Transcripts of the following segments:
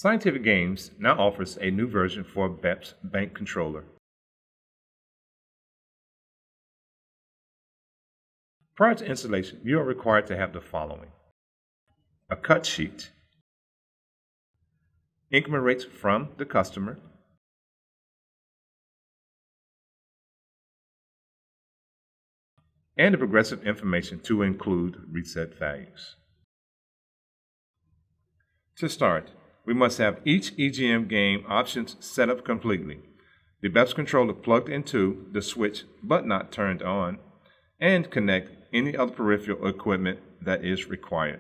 Scientific Games now offers a new version for BEPS Bank Controller. Prior to installation, you are required to have the following: a cut sheet, increment rates from the customer, and the progressive information to include reset values. To start, we must have each EGM game options set up completely, the BEPS controller plugged into the switch but not turned on, and connect any other peripheral equipment that is required.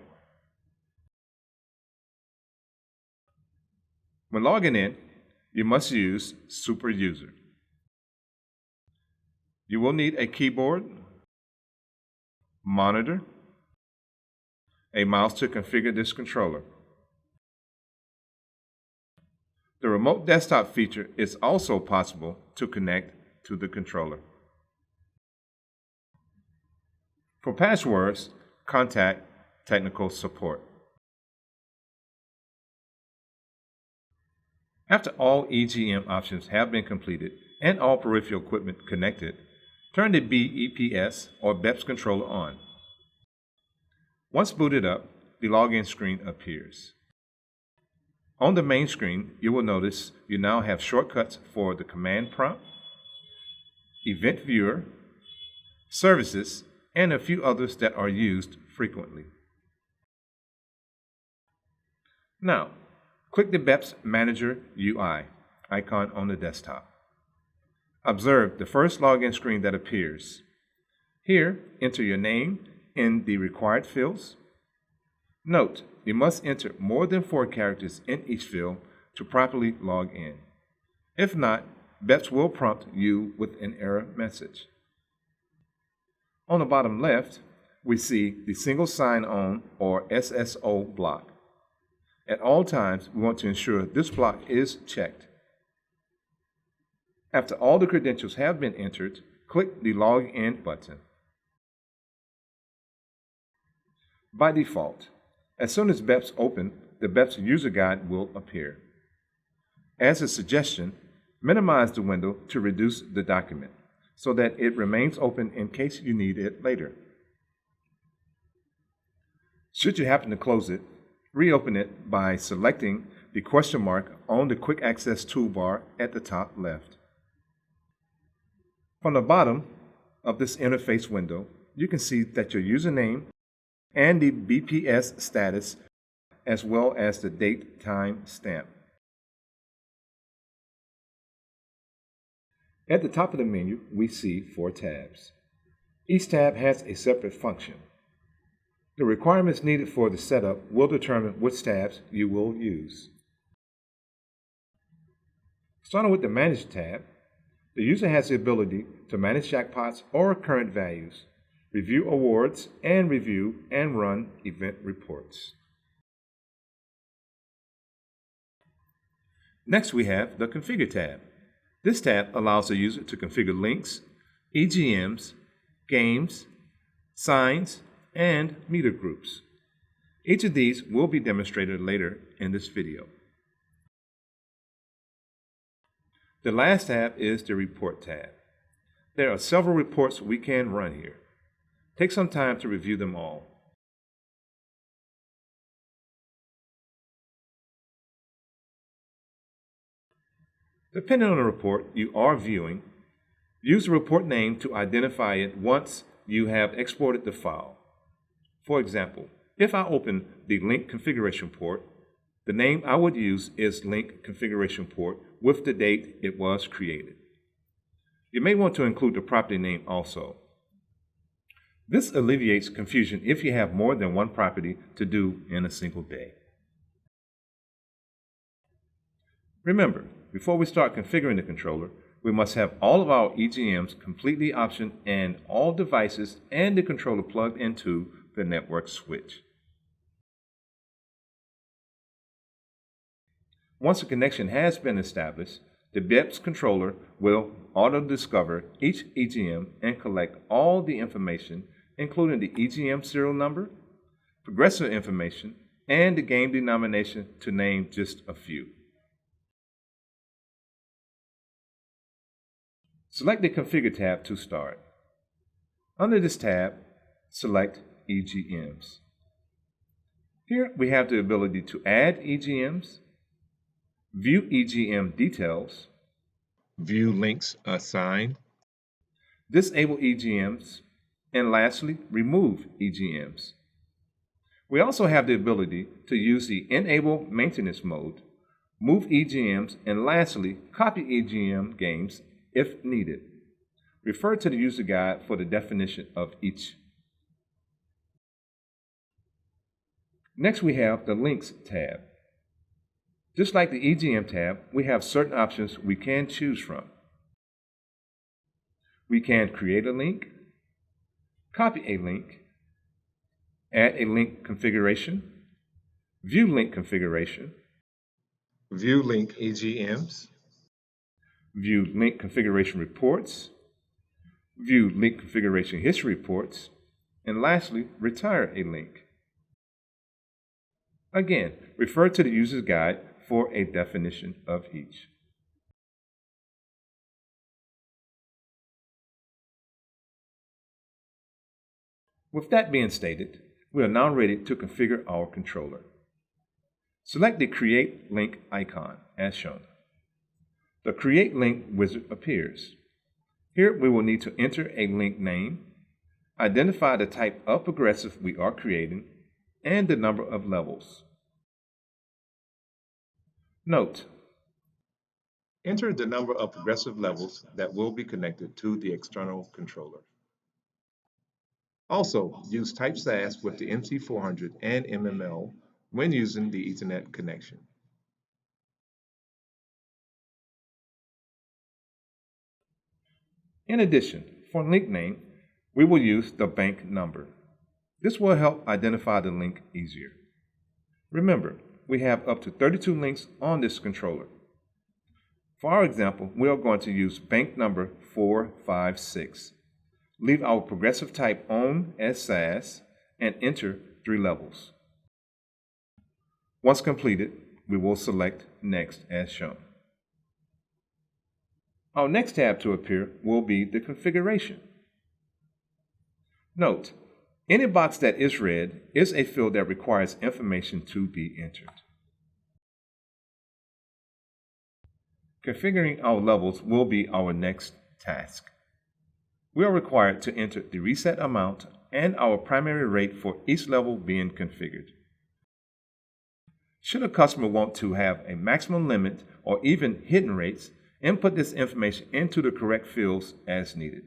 When logging in, you must use Super User. You will need a keyboard, monitor, a mouse to configure this controller. The remote desktop feature is also possible to connect to the controller. For passwords, contact technical support. After all EGM options have been completed and all peripheral equipment connected, turn the BEPS or BEPS controller on. Once booted up, the login screen appears. On the main screen, you will notice you now have shortcuts for the command prompt, event viewer, services, and a few others that are used frequently. Now, click the BEPS Manager UI icon on the desktop. Observe the first login screen that appears. Here, enter your name in the required fields. Note, you must enter more than 4 characters in each field to properly log in. If not, BEPS will prompt you with an error message. On the bottom left, we see the single sign-on or SSO block. At all times, we want to ensure this block is checked. After all the credentials have been entered, click the Log In button. By default, as soon as BEPS opens, the BEPS user guide will appear. As a suggestion, minimize the window to reduce the document so that it remains open in case you need it later. Should you happen to close it, reopen it by selecting the question mark on the Quick Access toolbar at the top left. From the bottom of this interface window, you can see that your username and the BPS status, as well as the date time stamp. At the top of the menu, we see 4 tabs. Each tab has a separate function. The requirements needed for the setup will determine which tabs you will use. Starting with the Manage tab, the user has the ability to manage jackpots or current values, review awards, and review and run event reports. Next, we have the Configure tab. This tab allows the user to configure links, EGMs, games, signs, and meter groups. Each of these will be demonstrated later in this video. The last tab is the Report tab. There are several reports we can run here. Take some time to review them all. Depending on the report you are viewing, use the report name to identify it once you have exported the file. For example, if I open the link configuration port, the name I would use is link configuration port with the date it was created. You may want to include the property name also. This alleviates confusion if you have more than one property to do in a single day. Remember, before we start configuring the controller, we must have all of our EGMs completely optioned and all devices and the controller plugged into the network switch. Once a connection has been established, the BEPS controller will auto-discover each EGM and collect all the information, including the EGM serial number, progressive information, and the game denomination, to name just a few. Select the Configure tab to start. Under this tab, select EGMs. Here we have the ability to add EGMs, view EGM details, view links assigned, disable EGMs, and lastly, remove EGMs. We also have the ability to use the Enable Maintenance mode, move EGMs, and lastly, copy EGM games if needed. Refer to the user guide for the definition of each. Next, we have the Links tab. Just like the EGM tab, we have certain options we can choose from. We can create a link, copy a link, add a link configuration, view link configuration, view link EGMs, view link configuration reports, view link configuration history reports, and lastly, retire a link. Again, refer to the user's guide for a definition of each. With that being stated, we are now ready to configure our controller. Select the Create Link icon as shown. The Create Link wizard appears. Here we will need to enter a link name, identify the type of progressive we are creating, and the number of levels. Note: enter the number of progressive levels that will be connected to the external controller. Also, use type SAS with the MC400 and MML when using the Ethernet connection. In addition, for link name, we will use the bank number. This will help identify the link easier. Remember, we have up to 32 links on this controller. For our example, we are going to use bank number 456. Leave our progressive type on as SAS and enter 3 levels. Once completed, we will select Next as shown. Our next tab to appear will be the configuration. Note: any box that is red is a field that requires information to be entered. Configuring our levels will be our next task. We are required to enter the reset amount and our primary rate for each level being configured. Should a customer want to have a maximum limit or even hidden rates, input this information into the correct fields as needed.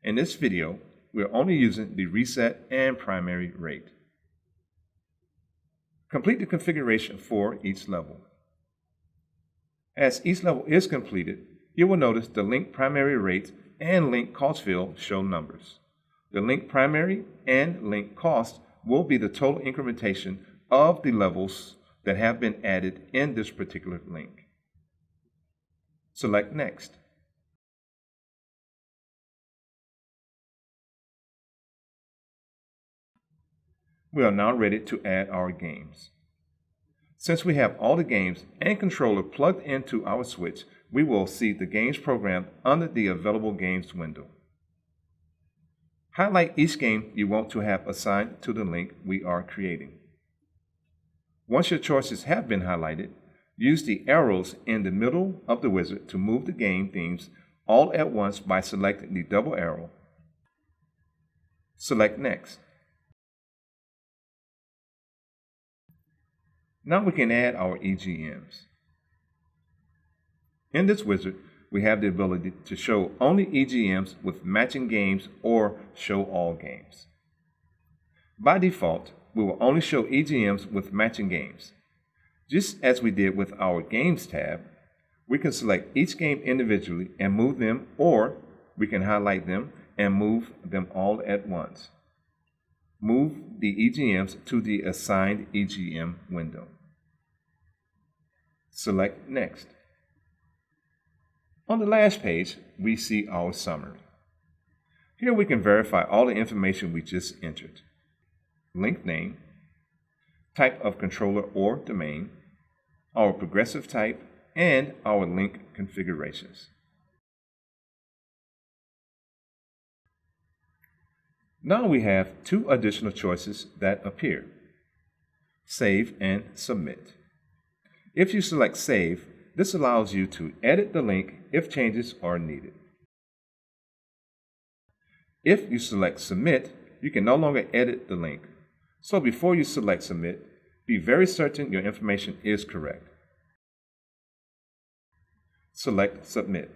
In this video, we are only using the reset and primary rate. Complete the configuration for each level. As each level is completed, you will notice the link primary rate and link cost field show numbers. The link primary and link cost will be the total incrementation of the levels that have been added in this particular link. Select Next. We are now ready to add our games. Since we have all the games and controller plugged into our switch, we will see the games program under the Available Games window. Highlight each game you want to have assigned to the link we are creating. Once your choices have been highlighted, use the arrows in the middle of the wizard to move the game themes all at once by selecting the double arrow. Select Next. Now we can add our EGMs. In this wizard, we have the ability to show only EGMs with matching games or show all games. By default, we will only show EGMs with matching games. Just as we did with our Games tab, we can select each game individually and move them, or we can highlight them and move them all at once. Move the EGMs to the assigned EGM window. Select Next. On the last page, we see our summary. Here we can verify all the information we just entered. Link name, type of controller or domain, our progressive type, and our link configurations. Now we have two additional choices that appear: Save and Submit. If you select Save, this allows you to edit the link if changes are needed. If you select Submit, you can no longer edit the link. So before you select Submit, be very certain your information is correct. Select Submit.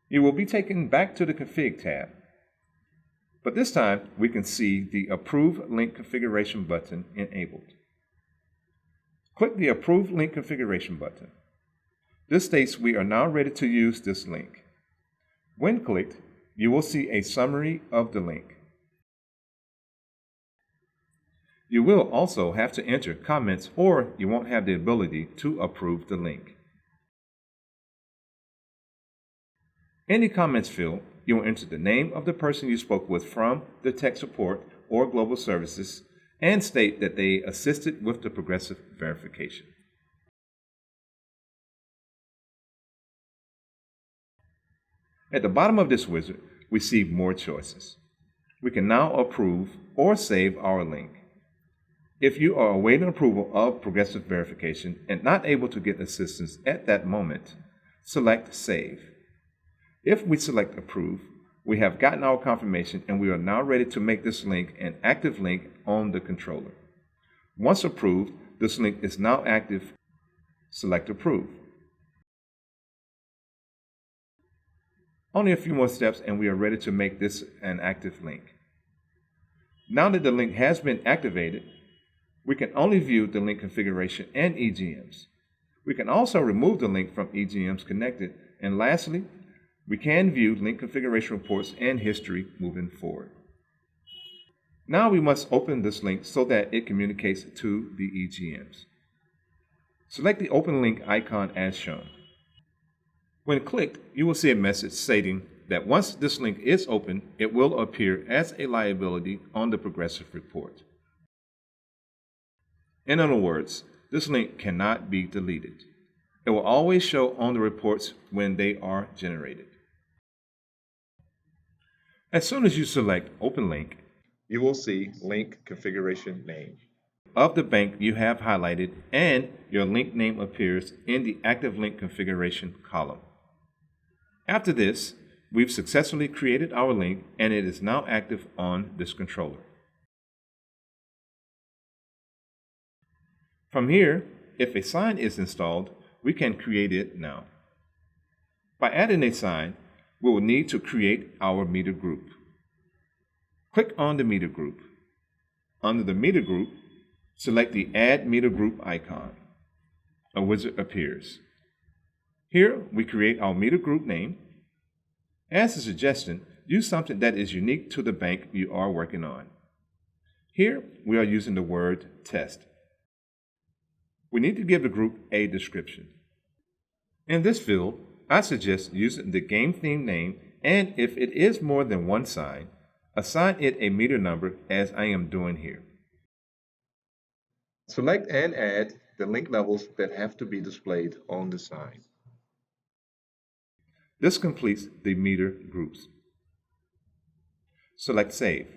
You will be taken back to the Config tab, but this time we can see the Approve Link Configuration button enabled. Click the Approve Link Configuration button. This states we are now ready to use this link. When clicked, you will see a summary of the link. You will also have to enter comments, or you won't have the ability to approve the link. In the comments field, you will enter the name of the person you spoke with from the tech support or global services and state that they assisted with the progressive verification. At the bottom of this wizard, we see more choices. We can now approve or save our link. If you are awaiting approval of progressive verification and not able to get assistance at that moment, select Save. If we select Approve, we have gotten our confirmation and we are now ready to make this link an active link on the controller. Once approved, this link is now active. Select Approve. Only a few more steps and we are ready to make this an active link. Now that the link has been activated, we can only view the link configuration and EGMs. We can also remove the link from EGMs connected, and lastly, we can view link configuration reports and history moving forward. Now we must open this link so that it communicates to the EGMs. Select the open link icon as shown. When clicked, you will see a message stating that once this link is open, it will appear as a liability on the progressive report. In other words, this link cannot be deleted. It will always show on the reports when they are generated. As soon as you select Open Link, you will see Link Configuration Name of the bank you have highlighted, and your link name appears in the Active Link Configuration column. After this, we've successfully created our link and it is now active on this controller. From here, if a sign is installed, we can create it now. By adding a sign, we will need to create our meter group. Click on the meter group. Under the meter group, select the Add Meter Group icon. A wizard appears. Here, we create our meter group name. As a suggestion, use something that is unique to the bank you are working on. Here, we are using the word test. We need to give the group a description. In this field, I suggest using the game theme name, and if it is more than one sign, assign it a meter number as I am doing here. Select and add the link levels that have to be displayed on the sign. This completes the meter groups. Select Save.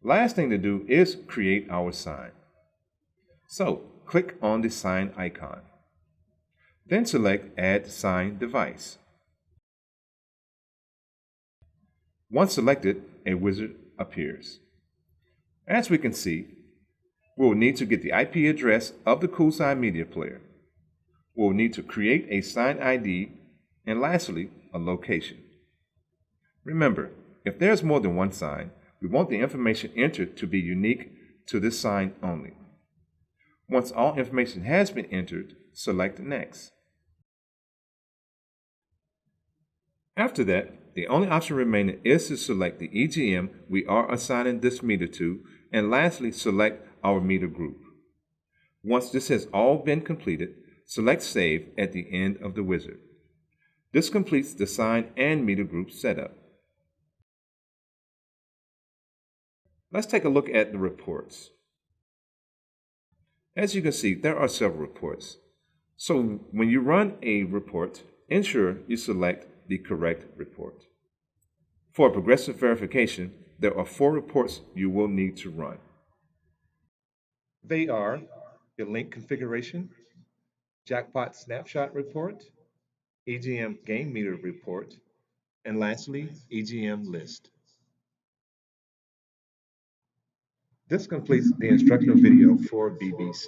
Last thing to do is create our sign. So, click on the sign icon. Then select Add Sign Device. Once selected, a wizard appears. As we can see, we will need to get the IP address of the CoolSign media player. We will need to create a sign ID, and lastly, a location. Remember, if there's more than one sign, we want the information entered to be unique to this sign only. Once all information has been entered, select Next. After that, the only option remaining is to select the EGM we are assigning this meter to, and lastly, select our meter group. Once this has all been completed, select Save at the end of the wizard. This completes the sign and meter group setup. Let's take a look at the reports. As you can see, there are several reports. So when you run a report, ensure you select the correct report. For progressive verification, there are 4 reports you will need to run. They are your link configuration, jackpot snapshot report, EGM game meter report, and lastly, EGM list. This completes the instructional video for BBC.